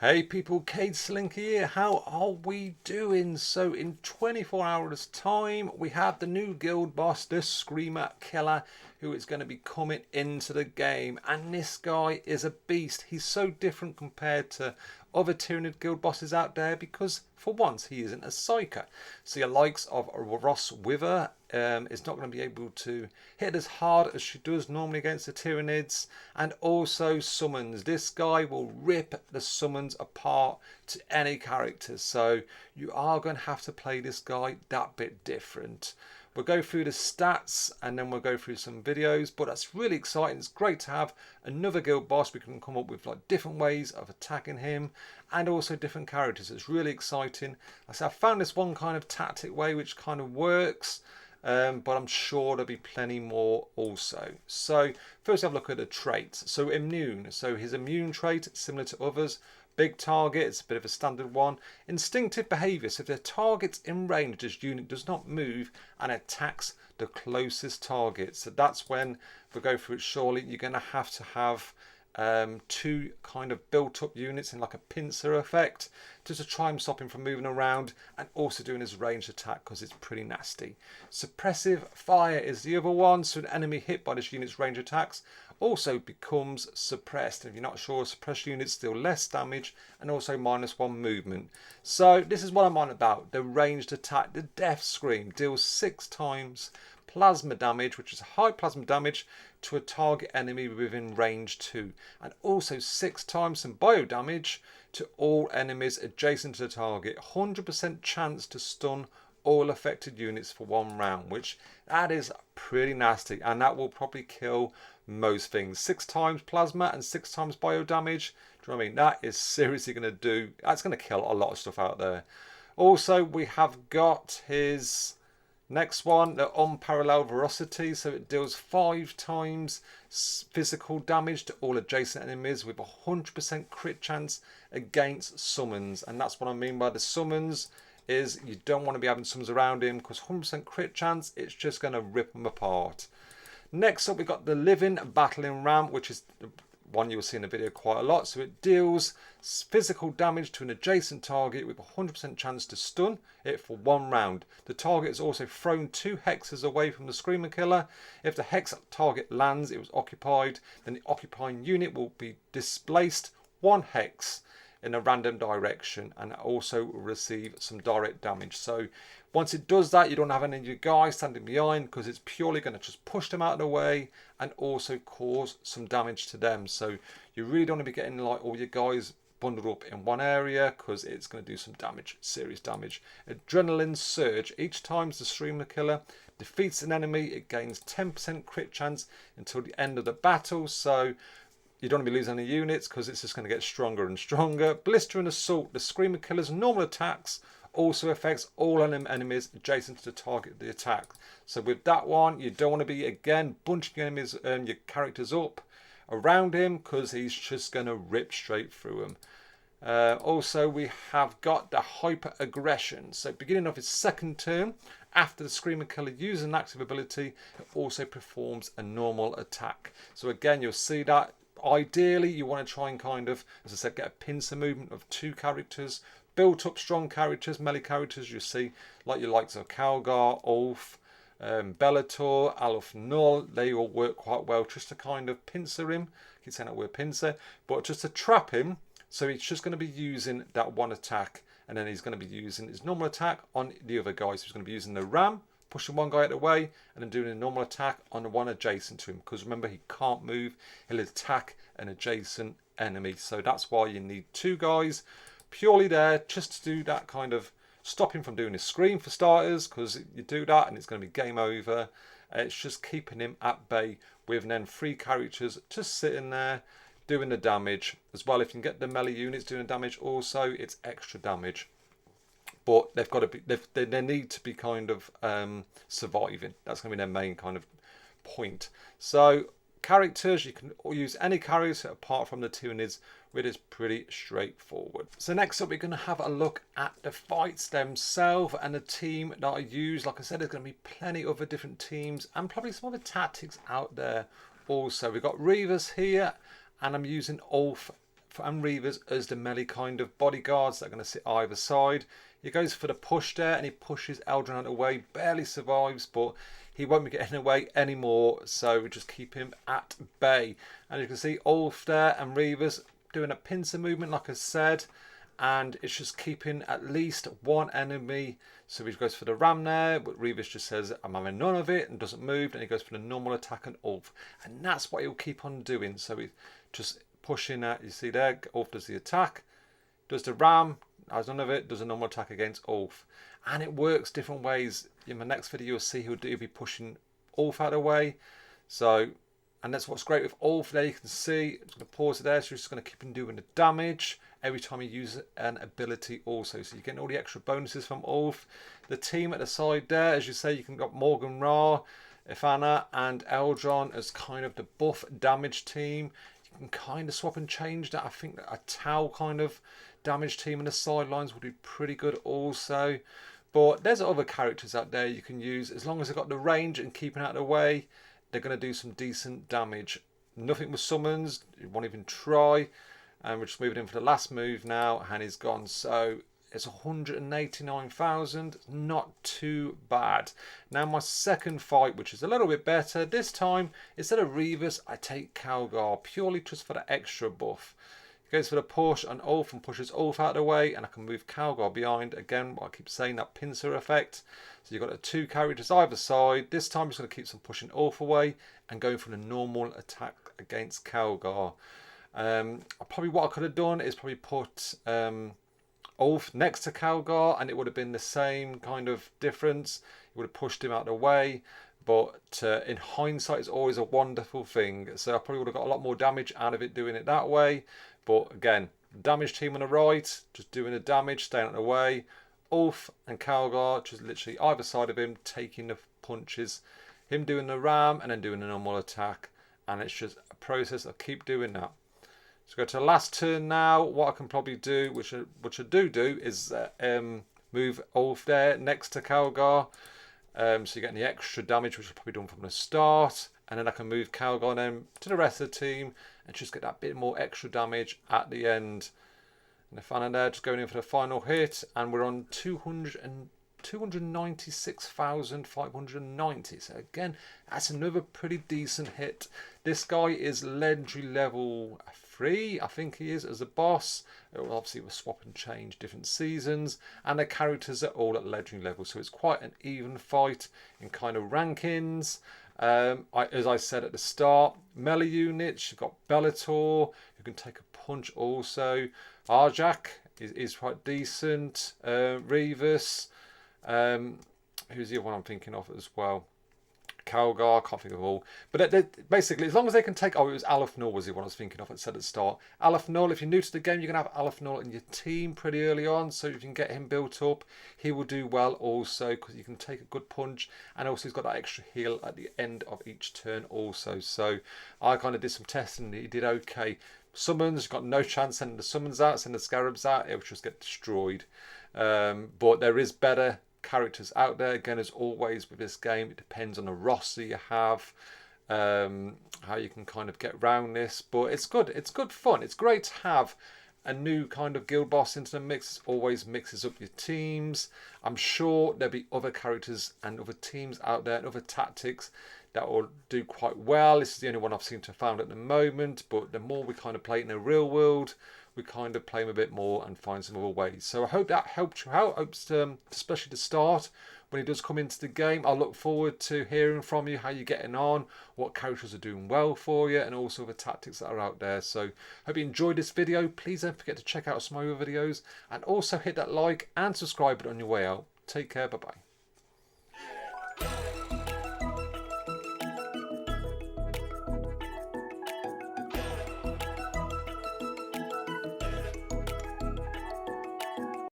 Hey people, Cade Slinker here. How are we doing? So in 24 hours time we have the new guild boss, the Screamer Killer, who is going to be coming into the game, and this guy is a beast. He's so different compared to other Tyranid guild bosses out there because for once he isn't a psyker. So your likes of Ross Wither is not going to be able to hit as hard as she does normally against the Tyranids, and also summons. This guy will rip the summons apart to any characters, so you are going to have to play this guy that bit different. We'll go through the stats and then we'll go through some videos, but that's really exciting. It's great to have another guild boss. We can come up with like different ways of attacking him and also different characters. It's really exciting. Like I said, I found this one kind of tactic way which kind of works, but I'm sure there'll be plenty more also. So first have a look at the traits. So immune. So his immune trait, similar to others. Big target, it's a bit of a standard one. Instinctive behaviour, so if the target's in range, this unit does not move and attacks the closest target. So that's when we'll go through it shortly. You're going to have two kind of built up units in like a pincer effect just to try and stop him from moving around, and also doing his ranged attack because it's pretty nasty. Suppressive fire is the other one, so an enemy hit by this unit's range attacks also becomes suppressed. And if you're not sure, suppressed units deal less damage and also -1 movement. So this is what I'm on about. The ranged attack, the death scream, deals 6 times plasma damage, which is high plasma damage, to a target enemy within range 2, and also 6 times some bio damage to all enemies adjacent to the target. 100% chance to stun all affected units for 1 round, which that is pretty nasty, and that will probably kill most things. 6 times plasma and 6 times bio damage. Do you know what I mean? That is seriously going to do, that's going to kill a lot of stuff out there. Also, we have got his next one, the unparalleled ferocity. So it deals 5 times physical damage to all adjacent enemies with 100% crit chance against summons. And that's what I mean by the summons, is you don't want to be having summons around him because 100% crit chance, it's just going to rip them apart. Next up, we've got the living battling ram, which is the one you'll see in the video quite a lot. So it deals physical damage to an adjacent target with 100% chance to stun it for 1 round. The target is also thrown 2 hexes away from the Screamer Killer. If the hex target lands, it was occupied, then the occupying unit will be displaced 1 hex in a random direction and also receive some direct damage. So once it does that, you don't have any of your guys standing behind because it's purely going to just push them out of the way and also cause some damage to them. So you really don't want to be getting like all your guys bundled up in one area because it's going to do some damage, serious damage. Adrenaline surge. Each time the Screamer Killer defeats an enemy, it gains 10% crit chance until the end of the battle. So you don't want to be losing any units because it's just going to get stronger and stronger. Blister and assault. The Screamer Killer's normal attacks also affects all enemies adjacent to the target of the attack. So with that one, you don't want to be, again, bunching your enemies, your characters up around him because he's just going to rip straight through them. Also, we have got the hyper aggression. So beginning of his second turn, after the Screamer Killer uses an active ability, it also performs a normal attack. So again, you'll see that. Ideally, you want to try and kind of, as I said, get a pincer movement of 2 characters, built up strong characters, melee characters. You see, like your likes of Calgar, Ulf, Bellator, Alf Null. They all work quite well just to kind of pincer him. I keep saying that word pincer, but just to trap him. So he's just going to be using that 1 attack, and then he's going to be using his normal attack on the other guys. So he's going to be using the ram, pushing 1 guy out of the way, and then doing a normal attack on the one adjacent to him. Because remember, he can't move. He'll attack an adjacent enemy. So that's why you need 2 guys purely there just to do that, kind of stop him from doing his scream for starters. Because you do that and it's going to be game over. It's just keeping him at bay with then 3 characters just sitting there doing the damage. As well, if you can get the melee units doing the damage also, it's extra damage. But they've got to be, they need to be kind of surviving. That's going to be their main kind of point. So characters, you can use any character apart from the Tyranids, which is pretty straightforward. So next up, we're going to have a look at the fights themselves and the team that I use. Like I said, there's going to be plenty of other different teams and probably some other tactics out there also. We've got Reavers here, and I'm using Ulf and Reavers as the melee kind of bodyguards that are going to sit either side. He goes for the push there, and he pushes Eldron out of the way, barely survives, but he won't be getting away anymore, so we just keep him at bay. And you can see Ulf there and Reavers doing a pincer movement, like I said, and it's just keeping at least one enemy. So he goes for the ram there, but Reavers just says, I'm having none of it, and doesn't move, and he goes for the normal attack on Ulf. And that's what he'll keep on doing. So he's just pushing that. You see there, Ulf does the attack, does the ram, has none of it, does a normal attack against Ulf. And it works different ways. In my next video, you'll see he'll be pushing Ulf out of the way. So, and that's what's great with Ulf there. You can see, I'm just going to pause it there. So he's just going to keep on doing the damage every time you use an ability also. So you're getting all the extra bonuses from Ulf. The team at the side there, as you say, you can got Morgan Ra, Ifana and Eldron as kind of the buff damage team. You can kind of swap and change that. I think that a Tau kind of damage team on the sidelines would be pretty good also. But there's other characters out there you can use. As long as they've got the range and keeping out of the way, they're going to do some decent damage. Nothing with summons. You won't even try. And we're just moving in for the last move now. And he's gone. So it's 189,000. Not too bad. Now my second fight, which is a little bit better. This time, instead of Reavers, I take Calgar. Purely just for the extra buff. Goes for the push on Ulf and pushes Ulf out of the way, and I can move Calgar behind. Again, what I keep saying, that pincer effect. So you've got the two characters either side. This time I'm just going to keep some pushing Ulf away and going for the normal attack against Calgar. Probably what I could have done is probably put Ulf next to Calgar, and it would have been the same kind of difference. It would have pushed him out of the way. But in hindsight, it's always a wonderful thing. So I probably would have got a lot more damage out of it doing it that way. But again, damage team on the right, just doing the damage, staying out of the way. Ulf and Calgar, just literally either side of him, taking the punches. Him doing the ram and then doing the normal attack. And it's just a process of keep doing that. So go to the last turn now. What I can probably do, which I do, is move Ulf there next to Calgar. So you're getting the extra damage, which I've probably done from the start. And then I can move Calgar then to the rest of the team and just get that bit more extra damage at the end. And the fan there just going in for the final hit. And we're on 296,590. So again, that's another pretty decent hit. This guy is legendary level 3, I think he is, as a boss. Obviously we'll swap and change different seasons, and the characters are all at legendary level, so it's quite an even fight in kind of rankings. As I said at the start, melee units, you've got Bellator, who can take a punch also. Arjak is quite decent. Reavers, who's the other one I'm thinking of as well? Calgar, can't think of all. But basically, as long as they can take... Oh, it was Aleph Null was the one I was thinking of, I said at the start. Aleph Null, if you're new to the game, you're going to have Aleph Null in your team pretty early on. So if you can get him built up, he will do well also, because you can take a good punch. And also he's got that extra heal at the end of each turn also. So I kind of did some testing and he did okay. Summons, got no chance sending the summons out, sending the scarabs out, it would just get destroyed. But there is better characters out there. Again, as always with this game, it depends on the roster you have, how you can kind of get around this. But it's good fun. It's great to have a new kind of guild boss into the mix. It always mixes up your teams. I'm sure there'll be other characters and other teams out there and other tactics that will do quite well. This is the only one I've seemed to have found at the moment, but the more we kind of play it in the real world, we kind of play them a bit more and find some other ways. So I hope that helped you out, especially to start when he does come into the game. I look forward to hearing from you, how you're getting on, what characters are doing well for you, and also the tactics that are out there. So hope you enjoyed this video. Please don't forget to check out some of my other videos, and also hit that like and subscribe button on your way out. Take care, bye bye.